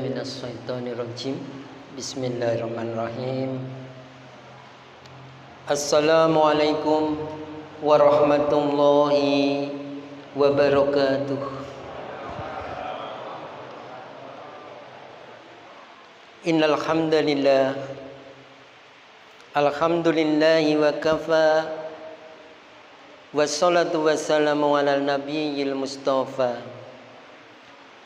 minasyaitonirrajim. Bismillahirrahmanirrahim. Assalamualaikum warahmatullahi wabarakatuh. Innal hamdalillah alhamdulillahi wa kafa wassalatu wassalamu ala nabiyil mustafa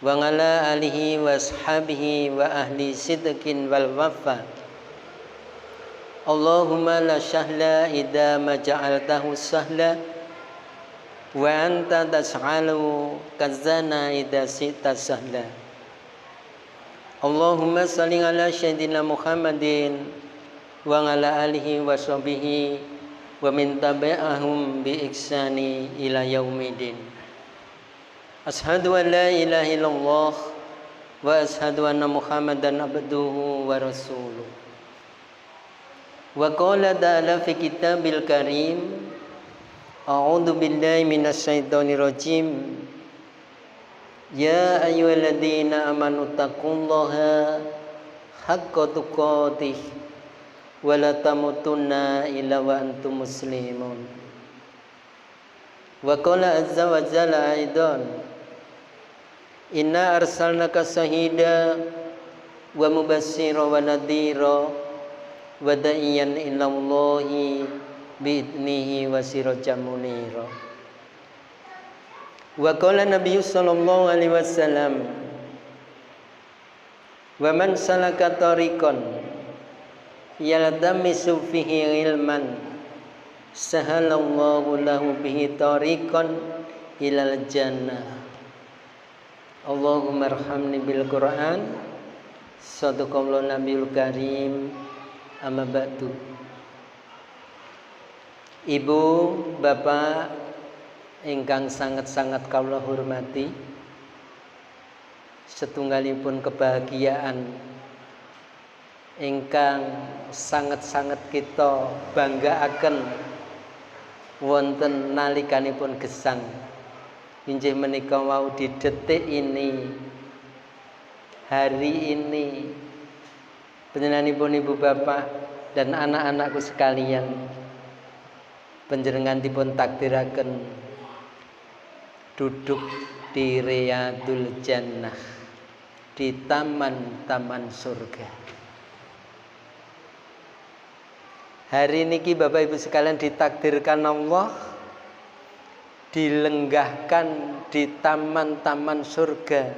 wa ala alihi wa ashabihi wa ahli sidqin wal wafa. Allahumma la syahla idza ma ja'altahu sahla wa anta tas'alu kazana idza sita sahla. Allahumma salli ala sayyidina Muhammadin wa ala alihi wa sahbihi wa min tabi'ahum bi ihsani ila yaumidin. Ashhadu an la ilaha illallah wa ashhadu anna Muhammadan abduhu wa rasuluh. Wa qala ta'ala fi kitabil karim, a'udzu billahi minasyaitonir rajim. Ya ayyuhalladzina amanu taqullaha haqqa tuqatih wa la tamutunna illa wa antum muslimun. Wa qala azza wa jalla aidan, inna arsalnaka sahida wa mubassira wa nadhira wa da'iyan ilallahi bi'idnihi wa sirajan munira. Wa qala nabiyyu sallallahu alaihi wasallam, wa man salaka tariqan yaltamisu fihi ilman sahalallahu lahu bihi tariqan ilal jannah. Allahumma arhamni bil Qur'an. Sadaqallahu nabiyul karim. Amma ba'du. Ibu, bapak ingkang sangat-sangat kula hormati, setunggalipun kebahagiaan ingkang sangat-sangat kita banggaaken wonten nalikanipun gesang injih menika wau di detik ini, hari ini, panjenenganipun ibu bapak dan anak-anakku sekalian, panjenengan dipun takdiraken duduk di Riyadul Jannah, di taman-taman surga. Hari niki Bapak Ibu sekalian ditakdirkan Allah dilenggahkan di taman-taman surga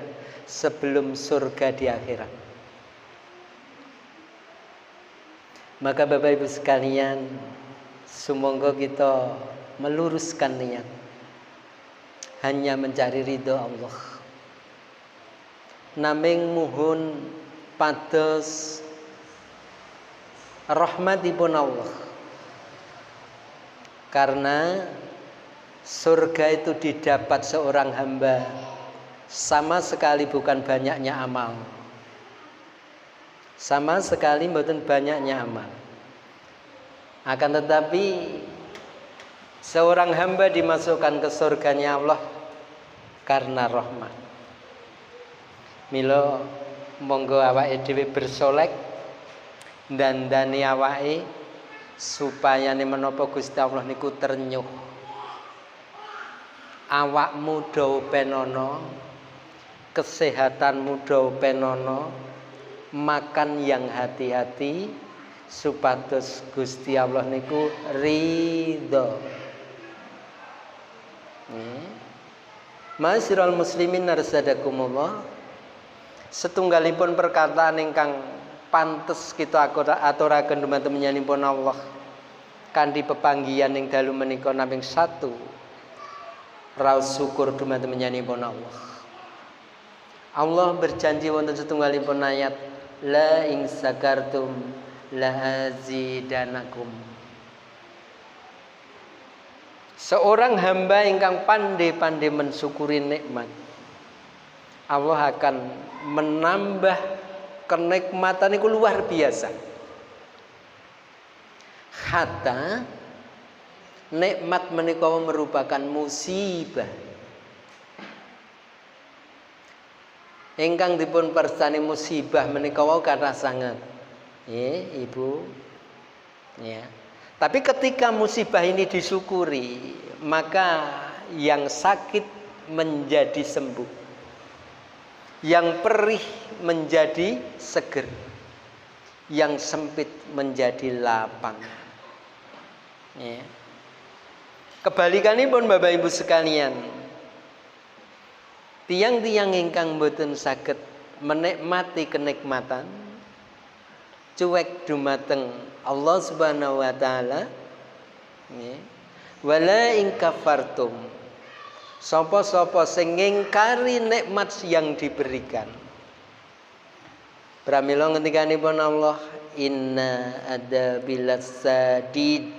sebelum surga di akhirat. Maka Bapak Ibu sekalian, sumangga kita meluruskan niat hanya mencari ridho Allah. Naming muhun pados rahmatipun Allah. Karena surga itu didapat seorang hamba sama sekali bukan banyaknya amal. Sama sekali bukan banyaknya amal. Akan tetapi seorang hamba dimasukkan ke surganya Allah karena rahmat. Mila monggo awake dhewe bersolek dandani awake supaya menapa Gusti Allah niku ternyuh. Awakmu dawa penono, kesehatanmu dawa penono, makan yang hati-hati supados Gusti Allah niku ridho. Ma'asyiral muslimin narsadakumullah, setunggalipun perkataan ingkang pantes kita aturaken dumateng menyanipun Allah kanthi pepanggihan ing dalu menika namung satu, raos syukur dumateng menyanipun Allah. Allah berjanji wonten setunggalipun ayat, la ing sakartum la azidanakum. Seorang hamba ingkang pandai-pandai mensyukuri nikmat, Allah akan menambah kenikmatan itu luar biasa. Hatta nikmat menika merupakan musibah. ingkang dipun persani musibah menika wau kathah sanget. Nggih, Ibu. Ya. Tapi ketika musibah ini disyukuri, maka yang sakit menjadi sembuh. Yang perih menjadi seger. Yang sempit menjadi lapang. Ya. Kebalikanipun Bapak Ibu sekalian, tiang-tiang ingkang boten saged menikmati kenikmatan, cuek dumateng Allah Subhanahu wa taala, nggih. Wala ing kafartum, sapa-sapa sing ngingkari nikmat yang diberikan. Pramila ngendikanipun Allah, inna adabil sadid,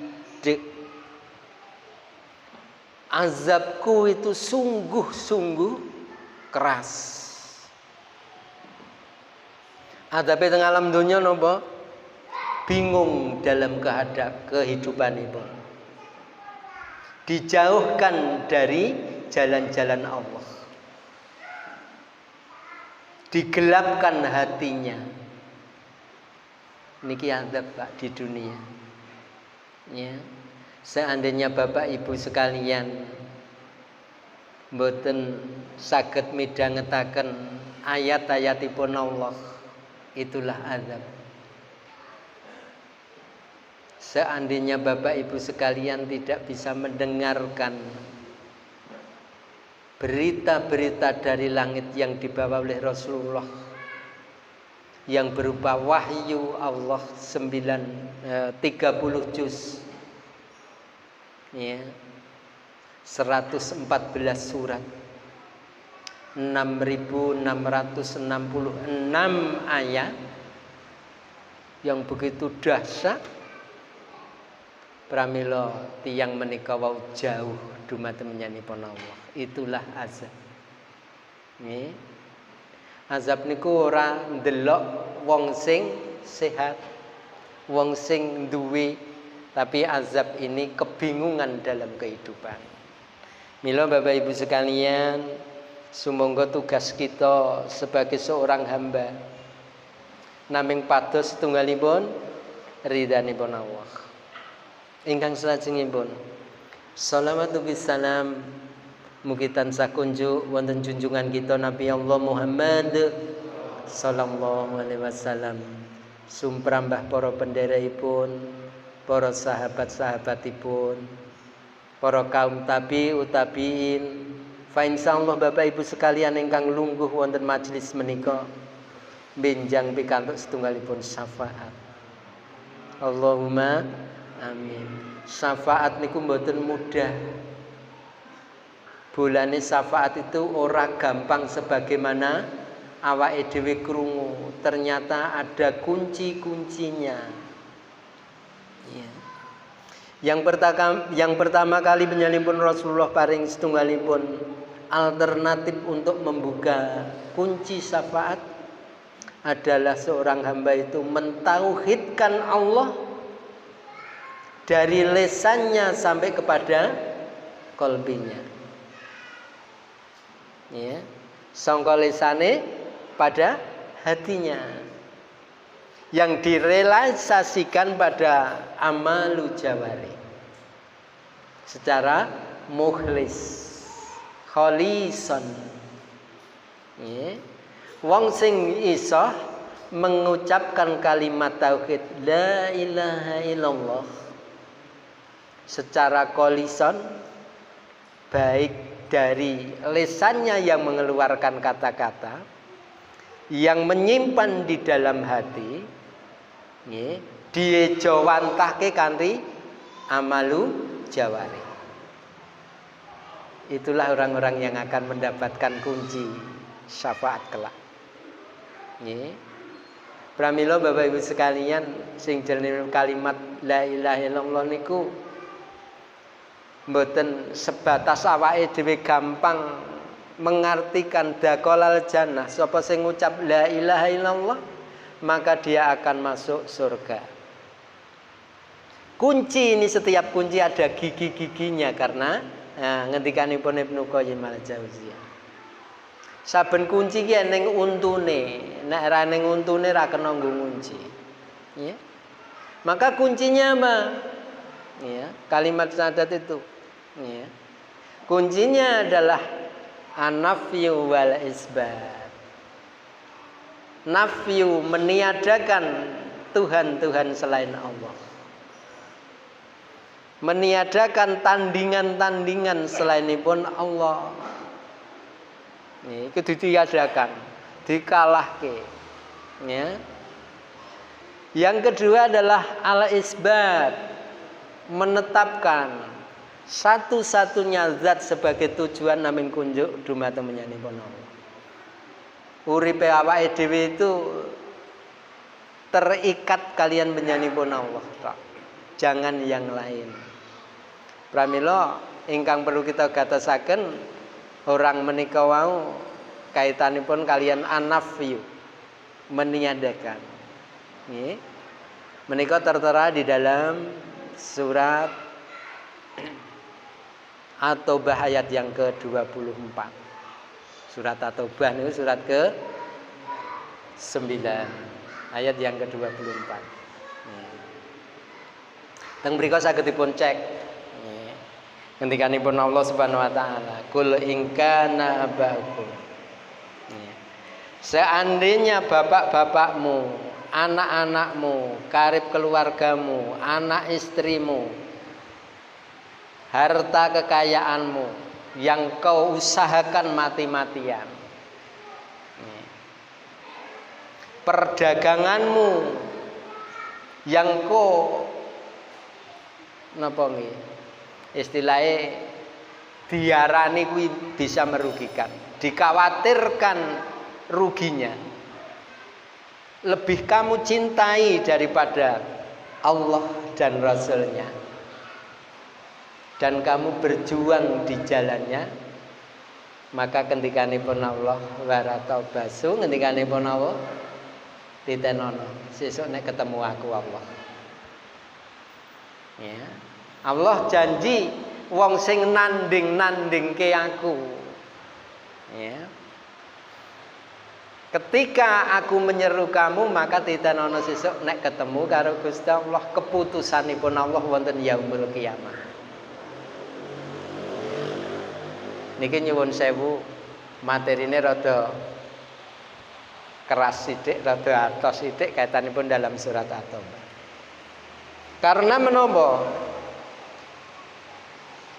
azabku itu sungguh-sungguh keras. Adabe teng alam dunya napa? Bingung dalam kehidupan itu. Dijauhkan dari jalan-jalan Allah. Digelapkan hatinya. Niki azab Pak di dunia. Ya. Seandainya Bapak Ibu sekalian mboten saged midhangetaken ayat-ayatipun Allah, itulah azab. Seandainya Bapak Ibu sekalian tidak bisa mendengarkan berita-berita dari langit yang dibawa oleh Rasulullah yang berupa wahyu Allah 30 juz, ya, 114 surat, 6.666 ayat yang begitu dahsyat. Pramila tiyang menika wau jauh dumateng menyanipun Allah. Itulah azab. Nggih. Azab niku ora ndelok wong sing sehat, wong sing duwe, tapi azab ini kebingungan dalam kehidupan. Mila Bapak Ibu sekalian, sumangga tugas kita sebagai seorang hamba naming pados setunggalipun ridhanipun Allah. Ingkang salajengipun, shalawatu bissalam mugi tansah kunjuk wonten junjungan kita Nabi Allah Muhammad sallallahu alaihi wasallam, sumprambah para pendherekaipun, para sahabat-sahabatipun, para kaum tabi'ut tabi'in. Fa insyaallah Bapak Ibu sekalian ingkang lungguh wonten majelis menika benjang pikantuk setunggalipun syafaat. Allahumma amin. Syafaat niku mboten mudah. Bolane syafaat itu ora gampang sebagaimana awake dhewe krungu. Ternyata ada kunci-kuncinya. Ya. Yang pertama kali penyalipun Rasulullah paring setunggalipun alternatif untuk membuka kunci syafaat adalah seorang hamba itu mentauhidkan Allah dari lesannya sampai kepada kolbinya. Ya, sangka lesane pada hatinya, yang direalisasikan pada amalu jawari secara mukhlis, kholisan. Ya. Wong sing iso mengucapkan kalimat tauhid la ilaha illallah secara kholisan, baik dari lesannya yang mengeluarkan kata-kata, yang menyimpan di dalam hati, ya, dijawantahke kanthi amalu jawari. Itulah orang-orang yang akan mendapatkan kunci syafaat kelak. Ya. Pramila Bapak Ibu sekalian, sing jenenge kalimat la ilaha illallah niku mboten sebatas awake dhewe gampang mengartikan dakolal jannah. Sapa sing ngucap la ilaha illallah maka dia akan masuk surga. Kunci ini, setiap kunci ada gigi-giginya, karena ngendikanipun Ibnu Qayyim al-Jauziyah, Saben kunci ki ning untune, nek ra ning untune ra kena nggo ngunci. Ya. Maka kuncinya apa? Ya, kalimat syahadat itu. Ya. Kuncinya adalah an-nafyu wal isbat. Nafyu meniadakan Tuhan-Tuhan selain Allah. Meniadakan tandingan-tandingan selainipun Allah. Ini itu ditiadakan, dikalahke. Ya. Yang kedua adalah al-isbat, menetapkan satu-satunya zat sebagai tujuan namin kunjuk dumateng menyanipun Allah. Uripe awake dhewe itu terikat kalian menyanipun Allah, jangan yang lain. Pramila ingkang perlu kita gatosaken orang menika wau kaitanipun kalian an-nafyu, meniadakan. Nggih. Menika tertera di dalam surat At-Taubah ayat yang ke-24. Surat At-Taubah niku surat ke-9 ayat yang ke-24. Teng mriku saged dipun cek. Ngendikanipun Allah Subhanahu wa taala, "Qul in kana abakum." Seandainya bapak-bapakmu, anak-anakmu, karib keluargamu, anak istrimu, harta kekayaanmu yang kau usahakan mati-matian, perdaganganmu yang kau napa nggih? Istilahnya diarani kuwi bisa merugikan, dikhawatirkan ruginya, lebih kamu cintai daripada Allah dan Rasulnya, dan kamu berjuang di jalannya, maka kendikanipun Allah warataubasu, kendikanipun Allah ditenono sesuk nek ketemu aku Allah. Ya. Allah janji wong sing nanding-nandingke aku. Ya. Ketika aku menyeru kamu, maka titenono sesuk nek ketemu karo Gusti Allah, keputusanipun Allah wonten yaumul kiamah. Niki nyuwun sewu, materine rada keras sithik, rada atos sithik kaitanipun dalam surat At-Taubah. Karena menapa?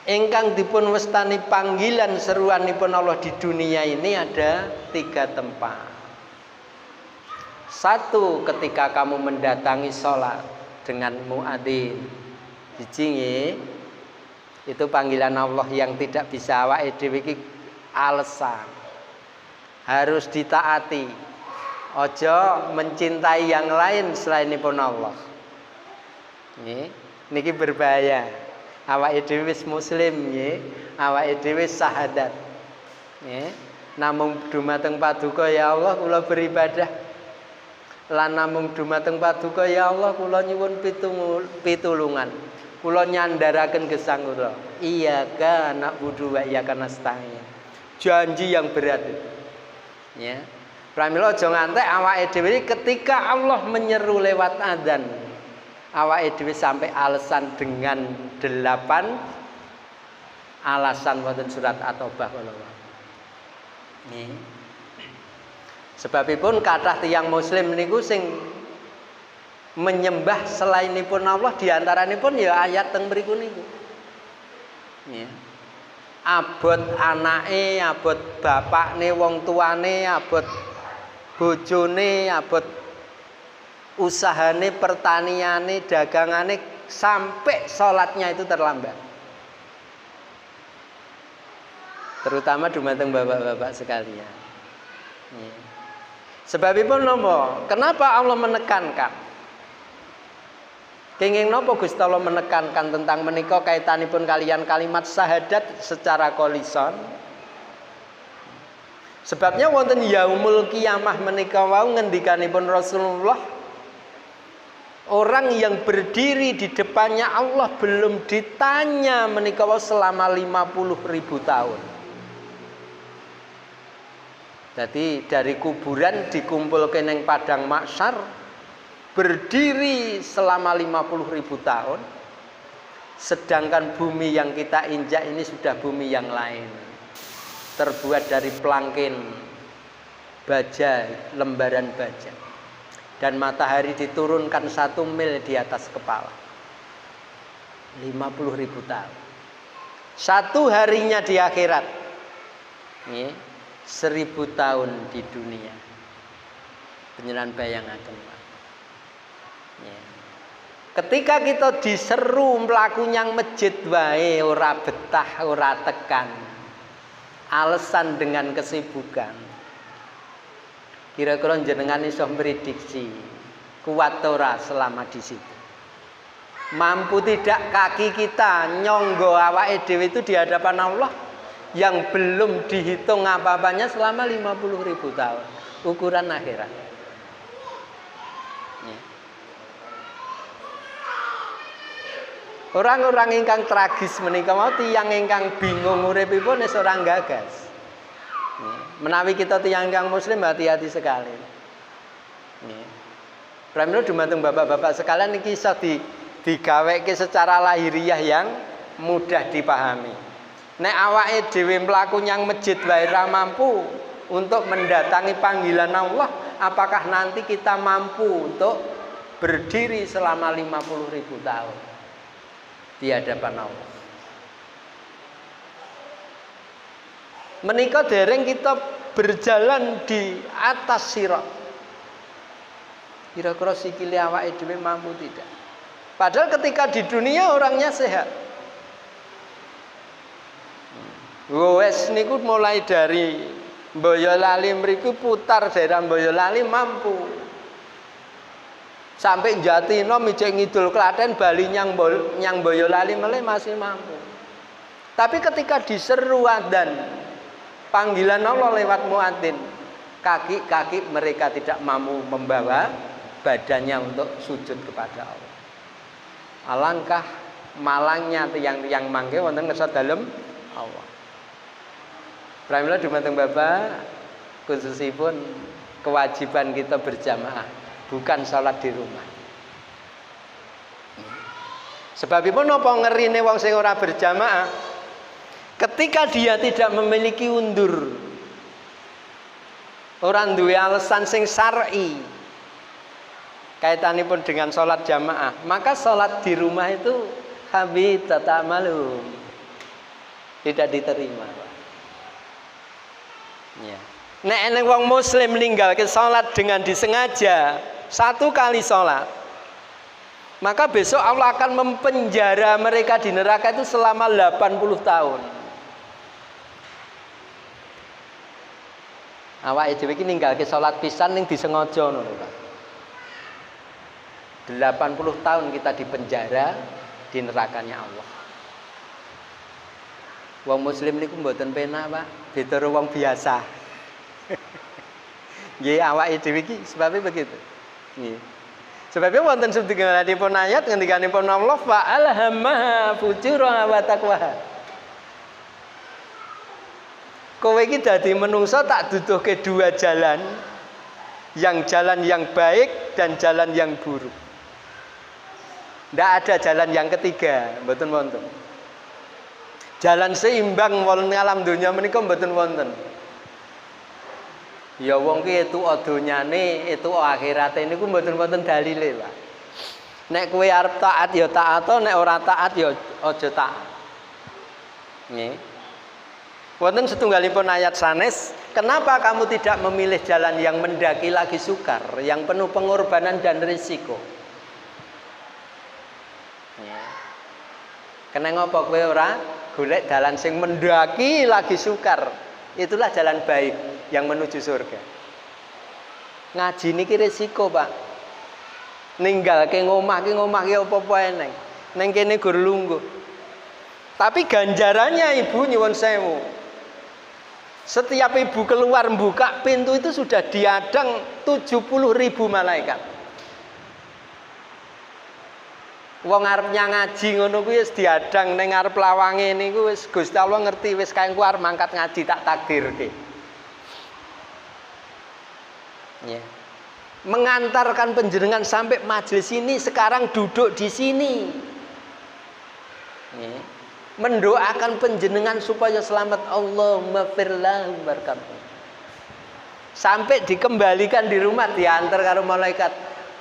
Ingkang dipun wastani panggilan seruanipun Allah di dunia ini ada 3 tempat. 1, ketika kamu mendatangi sholat dengan muadzin. Siji itu panggilan Allah yang tidak bisa awake dhewe iki alasan. Harus ditaati. Ojo mencintai yang lain selainipun Allah. Niki berbahaya. Awake dhewe wis muslim nggih, awake dhewe syahadat. Nggih. Namung dumateng paduka ya Allah kula beribadah. Lan namung dumateng paduka ya Allah kula nyuwun pitulungan. Kula nyandaraken gesang kula. Iyyaka na'budu wa iyyaka nasta'in. Janji yang berat. Ya. Pramila aja ngantek awake dhewe ketika Allah menyeru lewat adzan. Awake dhewe sampai alasan dengan 8 alasan wonten surat At-Taubah kala. Nggih. Sebabipun kathah tiyang muslim niku sing menyembah selainipun Allah diantaranipun ya ayat teng mriku niku. Nggih. Abot anake, abot bapakne, wong tuane, abot bojone, abot usahane, pertaniane, dagangane, sampai sholatnya itu terlambat. Terutama dumateng bapak-bapak sekalian. Sebabipun napa? Kenapa Allah menekankan? Kenging napa Gusti Allah menekankan tentang menika kaitanipun kalian kalimat syahadat secara kolison? Sebabnya wonten yaumul kiamah menika wau ngendikanipun Rasulullah, orang yang berdiri di depannya Allah belum ditanya menika selama 50.000 tahun. Jadi dari kuburan dikumpulkan yang padang mahsyar, berdiri selama 50.000 tahun. Sedangkan bumi yang kita injak ini sudah bumi yang lain, terbuat dari pelangkin baja, lembaran baja, dan matahari diturunkan 1 mil di atas kepala. 50.000 tahun. Satu harinya di akhirat, 1000 tahun di dunia. Penjenan bayangaken. Ketika kita diseru mlaku nyang masjid wae ora betah, ora tekan. Alasan dengan kesibukan. Kira-kira jenengan iso memprediksi kuat ora selama di situ. Mampu tidak kaki kita nyonggo awake dhewe itu di hadapan Allah yang belum dihitung apa-apanya selama 50.000 tahun. Ukuran akhirat. Orang-orang ingkang tragis menika mau tiyang ingkang bingung uripipun wis ora gagas. Menawi kita tiyang ingkang muslim hati-hati sekali. Pramila dumateng bapak-bapak sekalian iki iso digaweke secara lahiriah yang mudah dipahami. Nek awake dhewe mlaku nyang masjid wae ra mampu untuk mendatangi panggilan Allah, apakah nanti kita mampu untuk berdiri selama 50.000 tahun di hadapan Allah? Menika dereng kita berjalan di atas sirat. Kira-kira sikile awake dhewe mampu tidak? Padahal ketika di dunia orangnya sehat. Wes niku mulai dari Boyolali mriku putar daerah Boyolali mampu. Sampai Jatino mijek ngidul Klaten Bali nyang Boyolali meleh masih mampu. Tapi ketika diseru adzan panggilan Allah lewat muadzin, kaki-kaki mereka tidak mampu membawa badannya untuk sujud kepada Allah. Alangkah malangnya tiang-tiang mangke wonten ngersa dalem Allah. Pramila dumateng Bapak, khususipun kewajiban kita berjamaah, bukan salat di rumah. Sebabipun apa ngerine wong sing ora berjamaah? Ketika dia tidak memiliki undur, orang duwe alasan sing syar'i kaitanipun dengan salat jamaah, maka salat di rumah itu habita ta'malum, tidak diterima. Ya. Nek eneng wong muslim ninggalke salat dengan disengaja 1 kali salat, maka besok Allah akan mempenjara mereka di neraka itu selama 80 tahun. Awake dhewe iki ninggalke salat pisan ning disengaja ngono lho, Pak. 80 tahun kita dipenjara di nerakanya Allah. Wong muslim niku mboten penak, Pak. Beda karo wong biasa. Nggih, awake dhewe iki sebabe begitu. Nggih. Sebabnya wonten setunggalipun ayat ngendikanipun Allah fa alhamaha fujuraha wa taqwaha. Kowe iki dadi menungso tak duduhke 2 jalan. Yang jalan yang baik dan jalan yang buruk. Ndak ada jalan yang ketiga, mboten wonten. Jalan seimbang wonten alam donya menika mboten wonten. Ya wong ki itu donyane, itu akhirate niku mboten wonten dalile, Pak. Nek kowe arep taat ya taat, nek ora taat ya aja taat. Nggih. Wonten setunggalipun ayat sanes, kenapa kamu tidak memilih jalan yang mendaki lagi sukar, yang penuh pengorbanan dan risiko? Kena ngopo kowe ora golek dalan sing mendaki lagi sukar? Itulah jalan baik yang menuju surga. Ngaji niki risiko, Pak. Ninggalke ngomah ki apa-apa eneng. Ning kene gur lungguh. Tapi ganjarannya Ibu nyuwun sewu. Setiap ibu keluar buka pintu itu sudah diadang 70.000 malaikat. Wong arep ngaji ngono kuwi wis diadang ning ngarep lawange niku wis Gusti Allah ngerti wis kae ku arep mangkat ngaji tak takdirke. Ya. Mengantarkan panjenengan sampai majelis ini, sekarang duduk di sini. Ya. Mendoakan panjenengan supaya selamat, Allahumma firlahu warhamhu. Sampai dikembalikan di rumah, diantar karo malaikat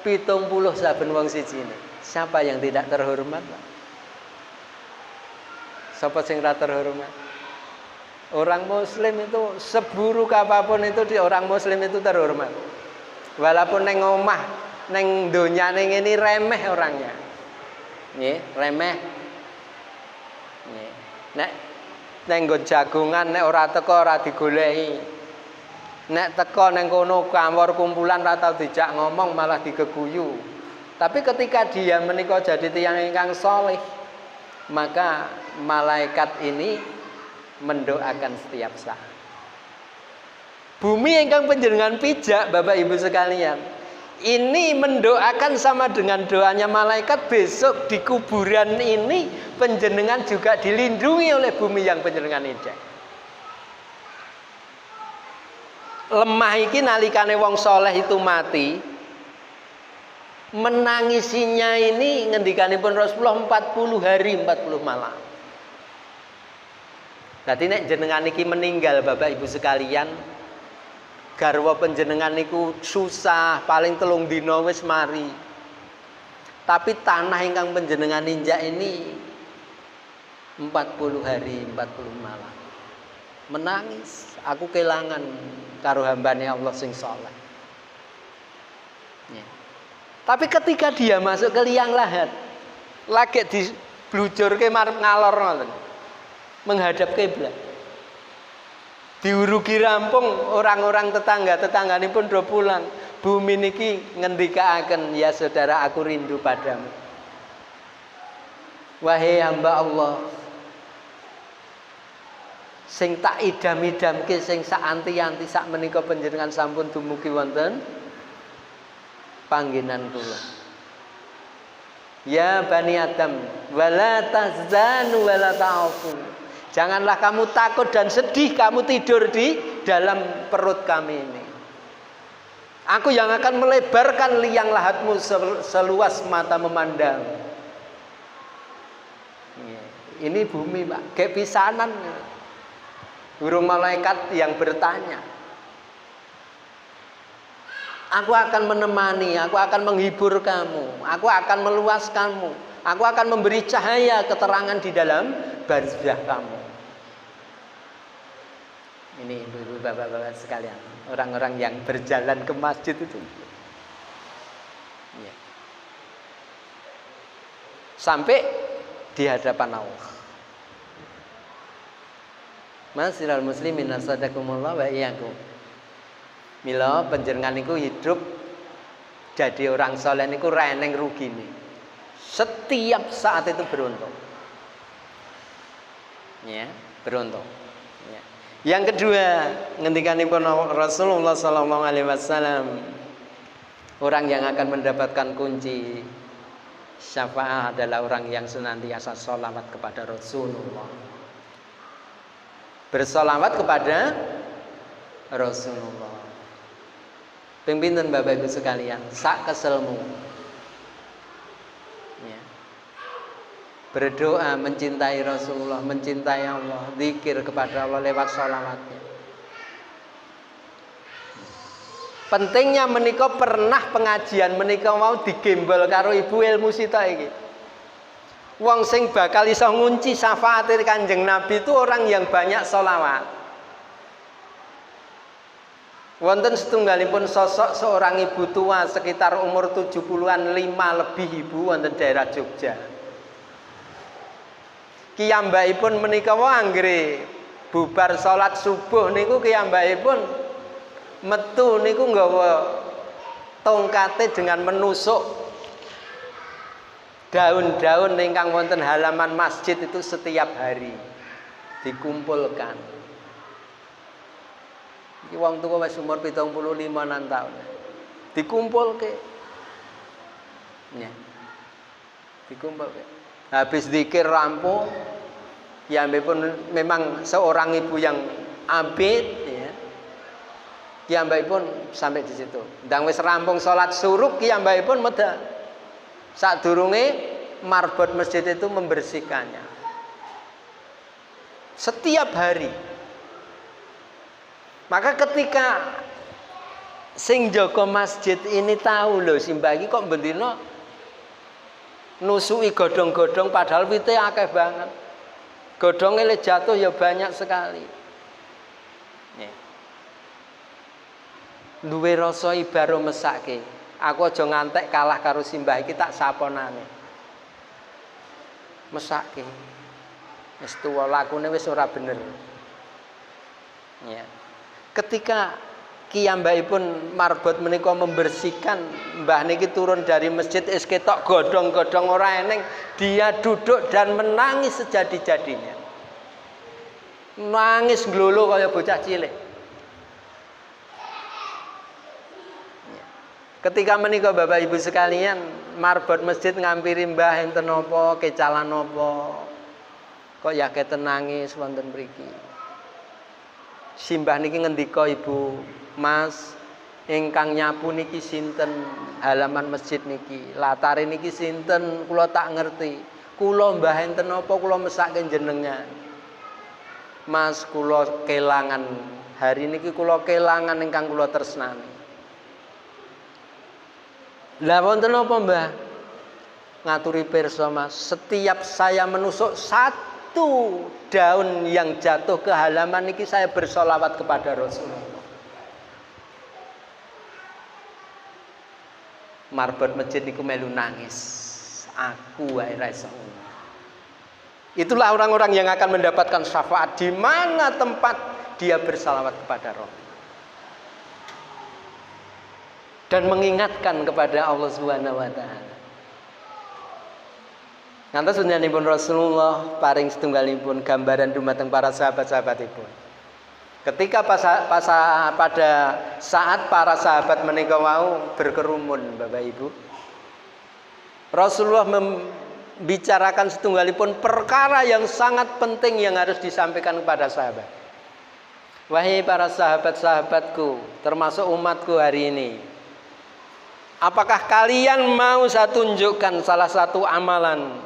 70 saben wong siji ini. Siapa yang tidak terhormat? Siapa sing ra terhormat? Orang muslim itu seburuk apapun itu, orang muslim itu terhormat. Walaupun neng omah, neng donya neng ini remeh orangnya. Nggih, remeh. Nggih. Nek neng nggo jagungan nek ora teko ora digoleki. Nek teko neng kono kamar kumpulan ra tau dijak ngomong malah digeguyu. Tapi ketika dia menika jadi tiyang ingkang saleh, maka malaikat ini mendoakan setiap saat. Bumi ingkang panjenengan pijak, Bapak Ibu sekalian, ini mendoakan sama dengan doanya malaikat. Besok di kuburan ini panjenengan juga dilindungi oleh bumi yang panjenengan injak. Lemah iki nalikane wong soleh itu mati, menangisinya ini ngendikanipun Rasulullah 40 hari 40 malam. Dadi nek jenengan iki meninggal, Bapak Ibu sekalian, garwa panjenengan niku susah, paling 3 dina wis mari. Tapi tanah ingkang panjenengan injak ini 40 hari 40 malam. Menangis, aku kelangan karo hambane Allah sing saleh. Ya. Tapi ketika dia masuk ke liang lahat, lagi diblujurke marep ngalor ngoten. Menghadap kiblat. Diurugi rampung orang-orang tetangga-tetanggane pun do pulang. Bumi niki ngendikaaken, ya saudara, aku rindu padamu. Wahai hamba Allah, sing tak idam-idamke, sing sak anti-anti sak menika panjenengan sampun dumugi wonten panggenan kula. Ya Bani Adam, wala tahzanu wala ta'afu. Janganlah kamu takut dan sedih, kamu tidur di dalam perut kami ini. Aku yang akan melebarkan liang lahatmu seluas mata memandang. Ini bumi, Pak, kayak pisanan. Burung malaikat yang bertanya. Aku akan menemani, aku akan menghibur kamu, aku akan meluaskanmu, aku akan memberi cahaya keterangan di dalam barzah kamu. Ini ibu-ibu, bapak-bapak sekalian, orang-orang yang berjalan ke masjid itu. Ya. Sampai di hadapan Allah. Masiral muslimin asadakumullah wa iyyakum. Mila panjenengan niku hidup jadi orang saleh niku reneng rugine. Setiap saat itu beruntung. Ya, beruntung. Ya. Yang kedua, ngendikanipun Rasulullah sallallahu alaihi wasallam, orang yang akan mendapatkan kunci syafaat adalah orang yang senantiasa sholawat kepada Rasulullah. Bersolawat kepada Rasulullah. Pimpinan Bapak Ibu sekalian, sak keselmu. Ya. Berdoa, mencintai Rasulullah, mencintai Allah, zikir kepada Allah lewat sholawatnya. Pentingnya menika pernah pengajian menika mau digembol karo ibu ilmu sita iki. Wong sing bakal iso ngunci syafaat Kanjeng Nabi itu orang yang banyak sholawat. Wonten setunggalipun sosok seorang ibu tua sekitar umur 70-an 5 lebih ibu wonten daerah Jogja. Kiyambakipun menika wae anggere bubar salat subuh niku kiyambakipun metu niku nggawa tongkate dengan menusuk daun-daun ingkang wonten halaman masjid itu setiap hari dikumpulkan. Iki wong tuwa wis umur 75-an taun. Dikumpulke. Ya. Dikumpulke. Habis zikir rampung, ya pun memang seorang ibu yang abid, ya. Kiyambakipun sampai di situ. Ndang wis rampung salat suruk kiyambakipun medal. Sadurunge marbot masjid itu membersihkannya. Setiap hari. Maka ketika sing jaga masjid ini tahu loh simbah iki kok bendina nusui godhong-godhong padahal wite akeh banget. Godhonge le jatuh ya banyak sekali. Duwe rasa ibaro mesake. Aku aja ngantek kalah karo simbah iki tak saponane. Mesake. Wis tuwa lakune wis ora bener. Ya. Ketika kiyambakipun marbot menika membersihkan, mbah niki turun dari masjid wis ketok godhong-godhong ora eneng, dia duduk dan menangis sejadi-jadinya. Nangis glolo kaya bocah cilik. Ketika menika Bapak Ibu sekalian, marbot masjid ngampiri mbah enten napa, kecalan napa. Kok yaketen nangis wonten mriki. Simbah niki ngendika Ibu, Mas, ingkang nyapu niki sinten? Halaman masjid niki, latare niki sinten? Kula tak ngerti. Kula mbah enten napa kula mesake jenengan. Mas, kula kelangan. Hari niki kula kelangan ingkang kula tresnani. Lah wonten napa Mbah? Ngaturi pirsa Mas, setiap saya menusuk satu daun yang jatuh ke halaman niki saya bersolawat kepada Rasulullah. Marbot masjid niku melu nangis. Aku wae ra iso. Itulah orang-orang yang akan mendapatkan syafaat di mana tempat dia bersalawat kepada Rabb. Dan mengingatkan kepada Allah Subhanahu wa taala. Ngantos sunyanipun Rasulullah paring setunggalipun gambaran dumateng para sahabat-sahabatipun. Ketika pada saat para sahabat menika wau berkerumun Bapak Ibu, Rasulullah membicarakan setunggalipun perkara yang sangat penting yang harus disampaikan kepada sahabat. Wahai para sahabat-sahabatku, termasuk umatku hari ini, apakah kalian mau saya tunjukkan salah satu amalan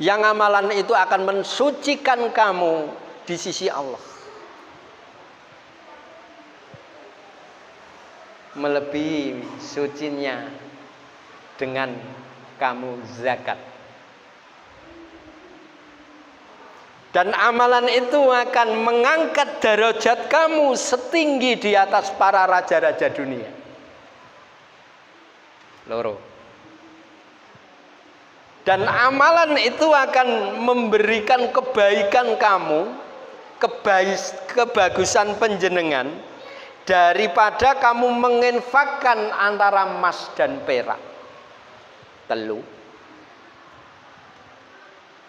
yang amalan itu akan mensucikan kamu di sisi Allah, melebihi sucinya dengan kamu zakat. Dan amalan itu akan mengangkat derajat kamu setinggi di atas para raja-raja dunia. Loro. Dan amalan itu akan memberikan kebaikan kamu, kebagusan penjenengan, daripada kamu menginfakkan antara emas dan perak. Telu.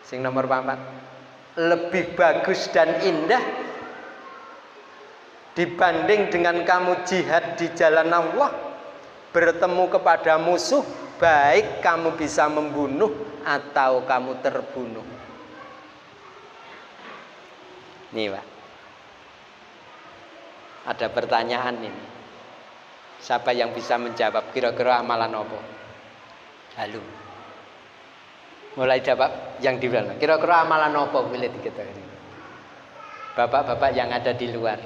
Sing nomor 4, lebih bagus dan indah dibanding dengan kamu jihad di jalan Allah, bertemu kepada musuh, baik kamu bisa membunuh atau kamu terbunuh. Nih Pak, ada pertanyaan ini. Siapa yang bisa menjawab kira-kira amalan apa? Halo. Mulai jawab yang di belakang. Kira-kira amalan apa boleh diketahui? Bapak-bapak yang ada di luar.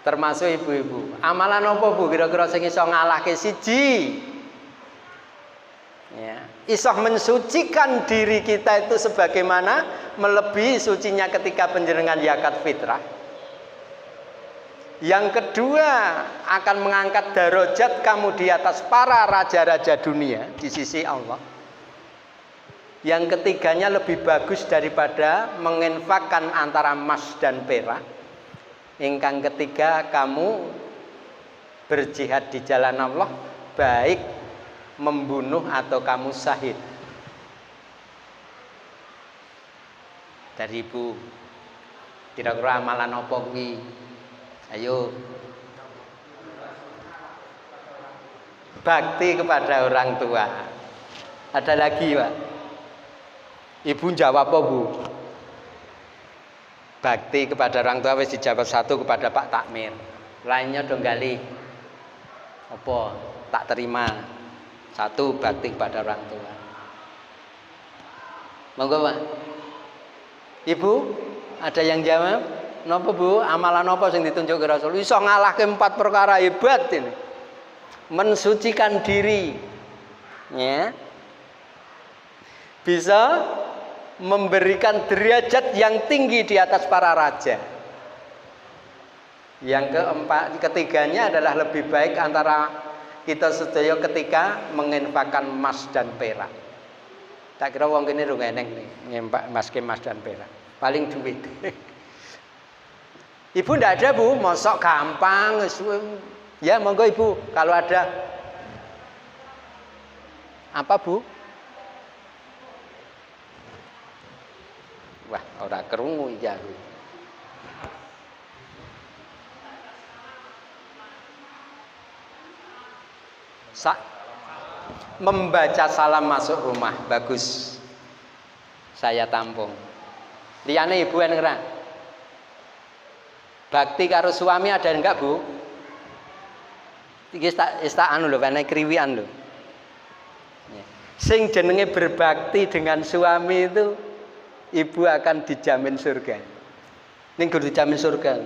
Termasuk ibu-ibu. Amalan apa Bu kira-kira sing iso ngalahke siji? Ya, iso mensucikan diri kita itu sebagaimana melebihi sucinya ketika penjenengan zakat fitrah. Yang kedua, akan mengangkat derajat kamu di atas para raja-raja dunia di sisi Allah. Yang ketiganya lebih bagus daripada menginfakkan antara emas dan perak. Yang ketiga, kamu berjihad di jalan Allah, baik membunuh atau kamu syahid. Dari Ibu, kira-kira amalan apa kuwi? Ayo. Bakti kepada orang tua. Ada lagi Pak? Ibu jawab apa Bu? Bakti kepada orang tua wis dijawab satu kepada Pak Takmir. Lainnya dong gali. Apa? Tak terima. Satu bakti kepada orang tua. Monggo Pak. Ibu, ada yang jawab? Napa Bu? Amalan apa sing ditunjuk ke Rasul? Iso ngalahke 4 perkara hebat ini. Mensucikan diri. Ya. Bisa memberikan derajat yang tinggi di atas para raja. Yang ketiganya adalah lebih baik antara kita sedaya ketika menginfakkan emas dan perak. Tak kira wong kene rung eneng nih, ngempak emas dan perak. Paling duit. Ibu ndak ada Bu, mosok gampang. Ya monggo Ibu, kalau ada. Apa Bu? Wah, ora krungu iki aku. Membaca salam masuk rumah, bagus. Saya tampung. Liyane Ibu en ora? Bakti karo suami ada enggak Bu? Iki tak anu lho, ana kriwian lho. Sing jenenge berbakti dengan suami itu ibu akan dijamin surga. Ini guru dijamin surga.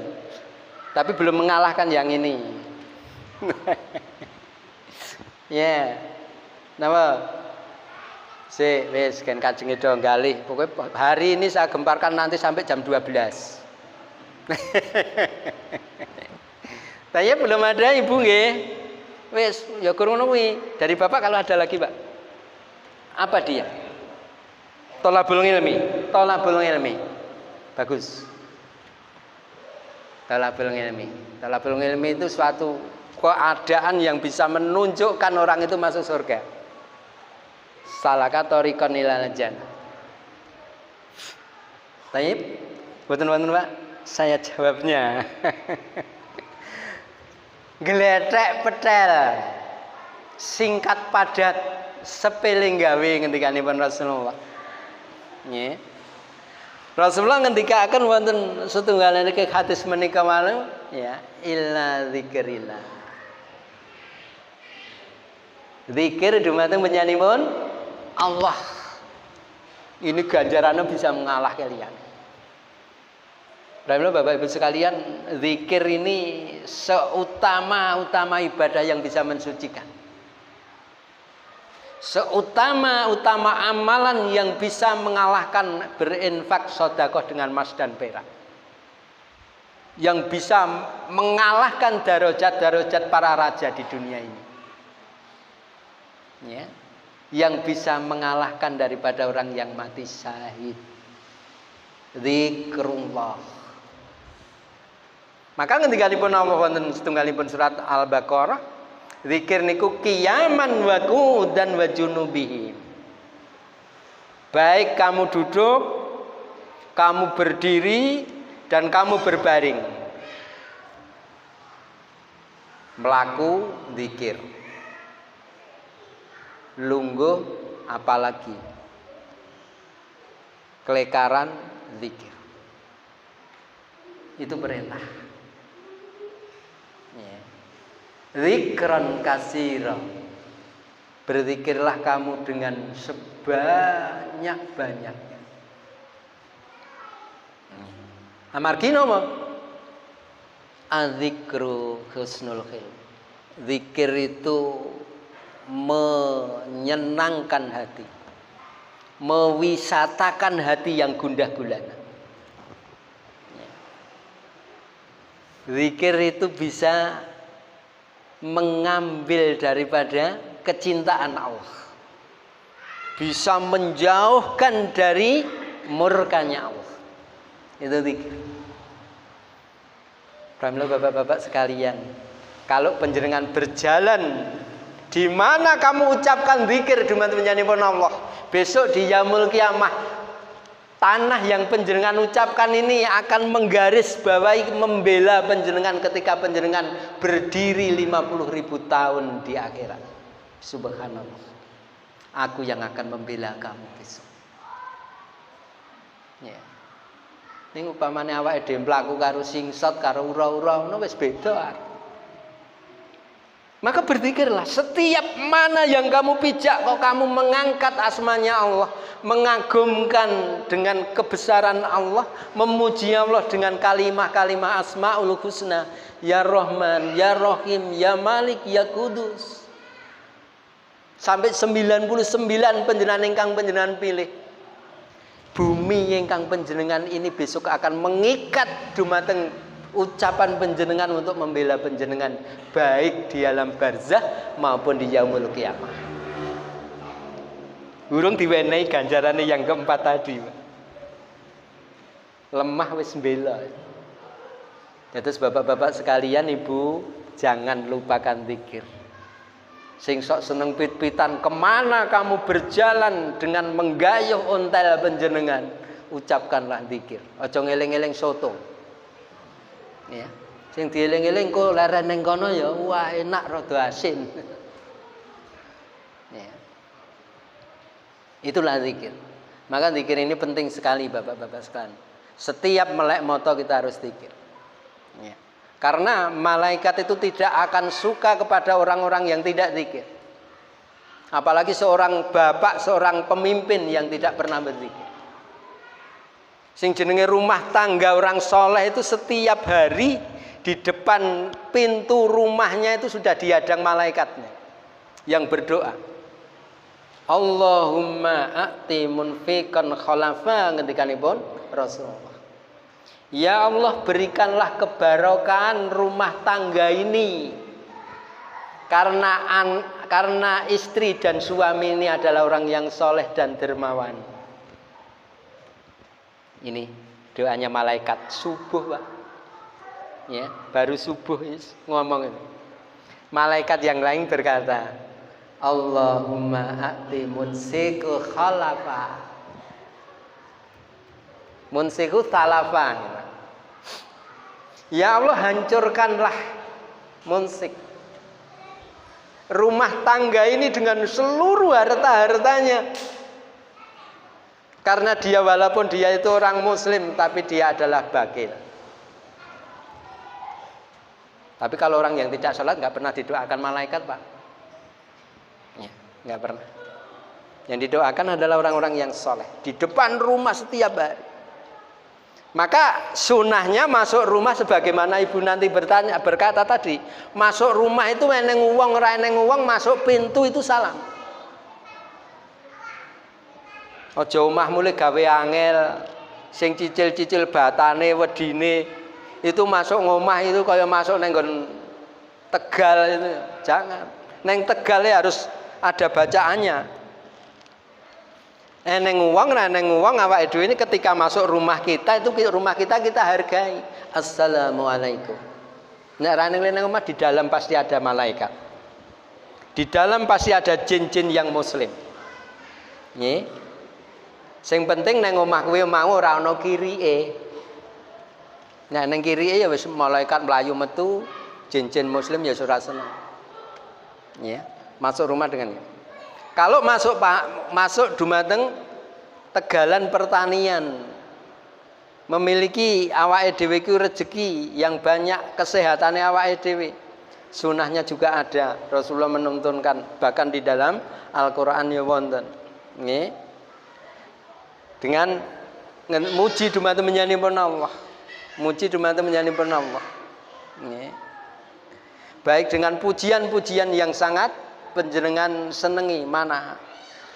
Tapi belum mengalahkan yang ini. Ya. Napa? Wis kan kajeng itu galih. Pokoknya hari ini saya gemparkan nanti sampai jam 12. Tanya belum ada Ibu nggih. Wis ya kurang kuwi. Dari Bapak kalau ada lagi, Pak. Apa dia? Tolabul ilmi. Bagus. Tolabul ilmi itu suatu keadaan yang bisa menunjukkan orang itu masuk surga. Salaka thoriqan ilal jannah. Taib? Boten Pak. Saya jawabnya. Glethek petel. Singkat padat, sepele gawe ngendikanipun Rasulullah. Nggih. Rasulullah ngendikaken wonten setunggal niki hadis menika malih ya, illa dzikrillah. Zikir dumateng panjenenganipun Allah. Ini ganjarannya bisa mengalah kalian. Bapak Ibu sekalian, zikir ini seutama ibadah yang bisa mensucikan. Seutama amalan yang bisa mengalahkan berinfak sedekah dengan emas dan perak. Yang bisa mengalahkan darajat-darajat para raja di dunia ini. Ya. Yang bisa mengalahkan daripada orang yang mati syahid. Zikrullah. Maka ngendikanipun Allah wonten setunggalipun surat Al-Baqarah, zikir niku qiyaman wa qu'udan wa junubihim. Baik kamu duduk, kamu berdiri, dan kamu berbaring. Melaku zikir. Lungguh apalagi. Kelekaran zikir. Itu perintah. Ya. Zikran katsira. Berzikirlah kamu dengan sebanyak-banyaknya. Amargi napa? Adzikru husnul khil. Zikir itu menyenangkan hati, mewisatakan hati yang gundah gulana. Zikir itu bisa mengambil daripada kecintaan Allah, bisa menjauhkan dari murkanya Allah. Itu zikir. Bapak-bapak sekalian, kalau panjenengan berjalan di mana kamu ucapkan zikir dumateng panjenenganipun Allah, besok di yaumul kiamah tanah yang panjenengan ucapkan ini akan menggaris bawahi membela panjenengan ketika panjenengan berdiri 50.000 tahun di akhirat. Subhanallah. Aku yang akan membela kamu besok. Ya. Ning upamane awake dhewe mlaku karo singsot karo ura-ura ngono wis beda. Maka berzikirlah setiap mana yang kamu pijak kok kamu mengangkat asmanya Allah, mengagumkan dengan kebesaran Allah, memuji Allah dengan kalimah-kalimah asmaul husna, ya Rahman, ya Rahim, ya Malik, ya Kudus. Sampai 99 panjenengan ingkang panjenengan pilih. Bumi ingkang panjenengan ini besok akan mengikat dumateng ucapan panjenengan untuk membela panjenengan baik di alam barzah maupun di yaumul qiyamah. Urung diwenehi ganjarane yang keempat tadi. Lemah wis mbela. Terus bapak-bapak sekalian, ibu, jangan lupakan zikir. Sing sok seneng pit-pitan, kemana kamu berjalan dengan menggayuh ontel panjenengan, ucapkanlah zikir. Aja ngeling-eling soto. Ya, sing dieling-eling kok leren ning kono ya wah enak rada asin. Ya. Itulah zikir. Maka zikir ini penting sekali bapak-bapak sekalian. Setiap melek moto kita harus zikir. Ya. Karena malaikat itu tidak akan suka kepada orang-orang yang tidak zikir. Apalagi seorang bapak, seorang pemimpin yang tidak pernah berzikir. Sing jenenge rumah tangga orang soleh itu setiap hari di depan pintu rumahnya itu sudah dihadang malaikatnya yang berdoa. Allahumma a'ti munfiqan khalafa, ngendikanipun Rasulullah. Ya Allah, berikanlah kebarokahan rumah tangga ini. Karena istri dan suami ini adalah orang yang soleh dan dermawan. Ini doanya malaikat subuh, Pak. Ya, baru subuh ngomong ini. Malaikat yang lain berkata, Allahumma a'ti munsiku khalafa. Munsiku salafa. Ya Allah, hancurkanlah munsik. Rumah tangga ini dengan seluruh harta-hartanya. Karena dia walaupun dia itu orang muslim, tapi dia adalah bagil. Tapi kalau orang yang tidak sholat nggak pernah didoakan malaikat, Pak. Ya, nggak pernah. Yang didoakan adalah orang-orang yang soleh di depan rumah setiap hari. Maka sunnahnya masuk rumah sebagaimana ibu nanti berkata tadi, masuk rumah itu eneng uang, ora eneng uang, masuk pintu itu salam. Aja omah mulai gawe angel, sing cicil-cicil batane wedine itu masuk ngomah itu kaya masuk neng Tegal itu. Jangan. Neng Tegal harus ada bacaannya. Neng uang awake dhewe ini ketika masuk rumah kita itu rumah kita hargai. Assalamualaikum. Nek ra neng omah di dalam pasti ada malaikat. Di dalam pasti ada jin-jin yang muslim. Nggih. Sing penting neng omah kowe mau ora ana kirike. Nah neng kirike ya wis malaikat mlayu metu, jin-jin muslim ya ora seneng. Ya, masuk rumah dengan ini. Kalau masuk dumateng Tegalan pertanian, memiliki awake dhewe ku rezeki yang banyak, kesehatannya awake dhewe. Sunahnya juga ada. Rasulullah menuntunkan bahkan di dalam Al-Qur'an ya wonten. Nggih. Dengan muji dumateng menyanipun Allah. Muji dumateng menyanipun Allah. Nggih. Baik dengan pujian-pujian yang sangat panjenengan senengi, mana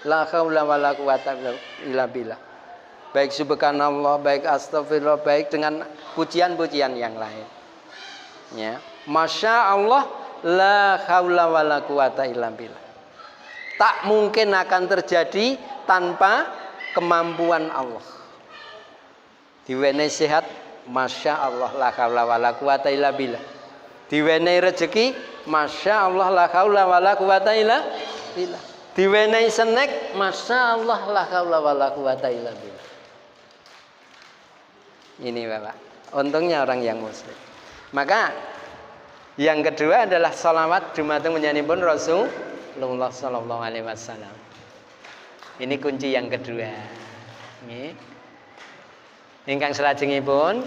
la haula wala quwata illa billah. Baik subhanallah, baik astagfirullah, baik dengan pujian-pujian yang lain. Ya. Masya Allah, la haula wala quwata illa billah. Tak mungkin akan terjadi tanpa kemampuan Allah. Diwenehi sehat, masya Allah, la haula wala quwata illa billah. Diwenehi rezeki, masya Allah, la haula wala quwata illa billah. Diwenehi senek, masya Allah, la haula wala quwata illa billah. Ini Bapak, untungnya orang yang muslim. Maka yang kedua adalah salawat dumateng menyanipun Rasulullah sallallahu alaihi wasallam. Ini kunci yang kedua. Nih. Ingkang salajengipun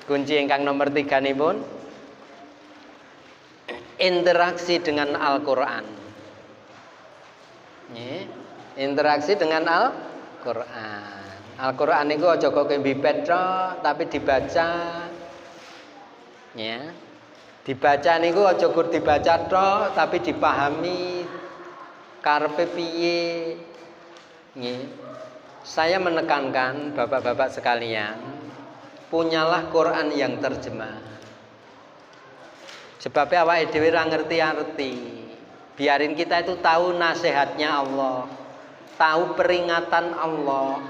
kunci ingkang nomor 3 nipun interaksi dengan Al-Qur'an. Nggih, interaksi dengan Al-Qur'an. Al-Qur'an niku aja kok mbipet tok, tapi dibaca. Ya. Dibaca niku aja gur dibaca tok, tapi dipahami karepe piye. Nggih. Saya menekankan bapak-bapak sekalian, punyalah Quran yang terjemah. Sebab awake dhewe ra ngerti-ngerti. Biarin kita itu tahu nasihatnya Allah, tahu peringatan Allah,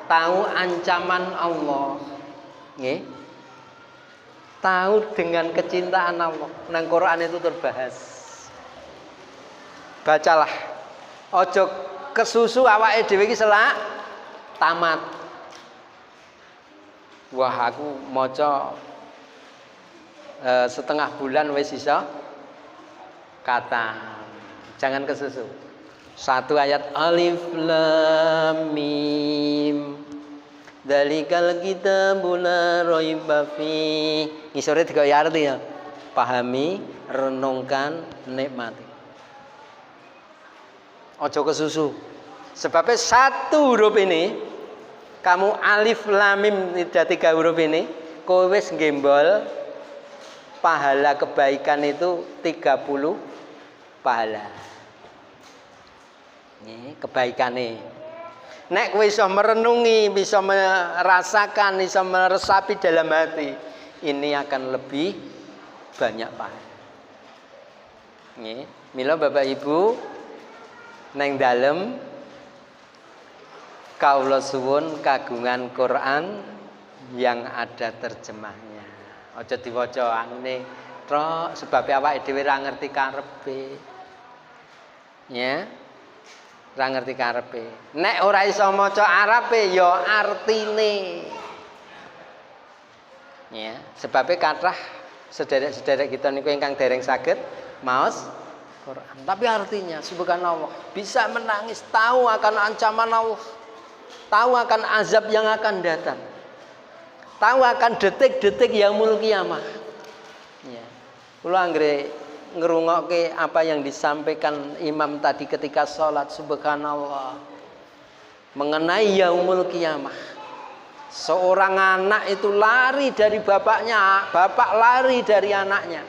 tahu ancaman Allah. Nggih. Tahu dengan kecintaan Allah. Nang Quran itu terbahas. Bacalah. Ojo kesusu awake dhewe iki selak tamat. Wah, aku maca setengah bulan wis iso kata. Jangan kesusu. Satu ayat alif lam mim. Dzalikal kitabul la raiba fi. Ngisore digawe arti ya. Pahami, renungkan, nikmati. Ojo kesusu. Sebabnya satu huruf ini, kamu alif lam mim ada 3 huruf ini, kowe wis gembol pahala kebaikan itu 30 pahala. Ini kebaikane. Nek kowe bisa merenungi, bisa merasakan, bisa meresapi dalam hati, ini akan lebih banyak pahala. Nggih, mila Bapak Ibu neng dalem kaula suwun kagungan Quran yang ada terjemahnya. Aja diwaca angene tok sebab awake dhewe ra ngerti karepe. Ya. Ra ngerti karepe. Nek ora iso maca Arabe ya artine. Ya, sebabe kathah sederek-sederek kita niku ingkang dereng saged maos Quran. Tapi artinya subhanallah bisa menangis, tahu akan ancaman Allah. Tahu akan azab yang akan datang. Tahu akan detik-detik yaumul kiamah. Ya. Kula anggere ngrungokke apa yang disampaikan imam tadi ketika sholat, subhanallah. Mengenai yaumul kiamah. Seorang anak itu lari dari bapaknya, bapak lari dari anaknya.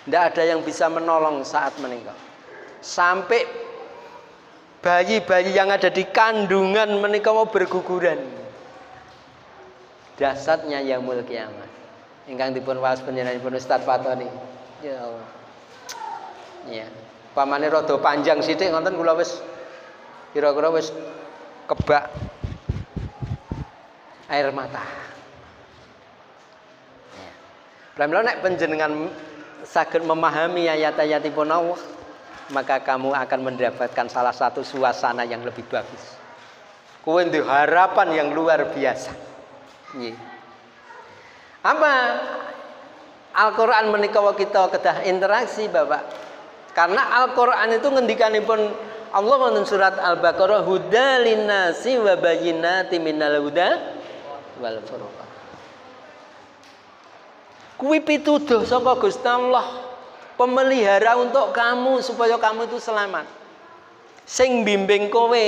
Tidak ada yang bisa menolong saat meninggal. Sampai bayi-bayi yang ada di kandungan menika mau berguguran. Dahsyatnya yaumul kiamah. Ingkang dipun waos panjenenganipun Ustaz Fatoni. Ya Allah. Ya. Pamane rada panjang sithik ngoten kula wis kira-kira wis kebak air mata. Ya. Pramila nek panjenengan saged memahami ayat-ayatipun Allah, maka kamu akan mendapatkan salah satu suasana yang lebih bagus. Kowe ndek harapan yang luar biasa. Nggih. Apa Al-Qur'an menika kita kedah interaksi, Bapak. Karena Al-Qur'an itu ngendikanipun Allah wonten surat Al-Baqarah hudal linnasi wa bayyinatin minal huda wal furqan. Kuwi pituduh saka Gusti Allah, pemelihara untuk kamu supaya kamu itu selamat. Sing bimbing kowe,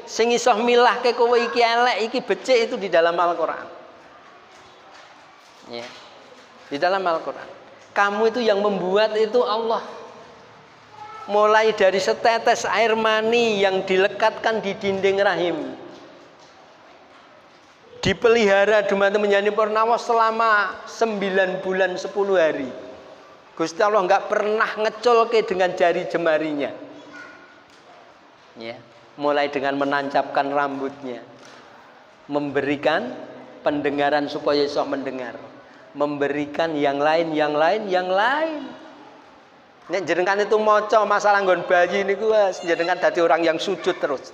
sing iso milahke kowe iki elek, iki becik itu di dalam Al-Qur'an. Ya. Di dalam Al-Qur'an. Kamu itu yang membuat itu Allah. Mulai dari setetes air mani yang dilekatkan di dinding rahim. Dipelihara dumateng menjadi purnawa selama 9 bulan 10 hari. Gusti Allah enggak pernah ngeculke dengan jari jemarinya. Ya, mulai dengan menancapkan rambutnya. Memberikan pendengaran supaya iso mendengar. Memberikan yang lain. Nek jenengan itu maca masalah nggon bayi niku wis jenengan dadi orang yang sujud terus.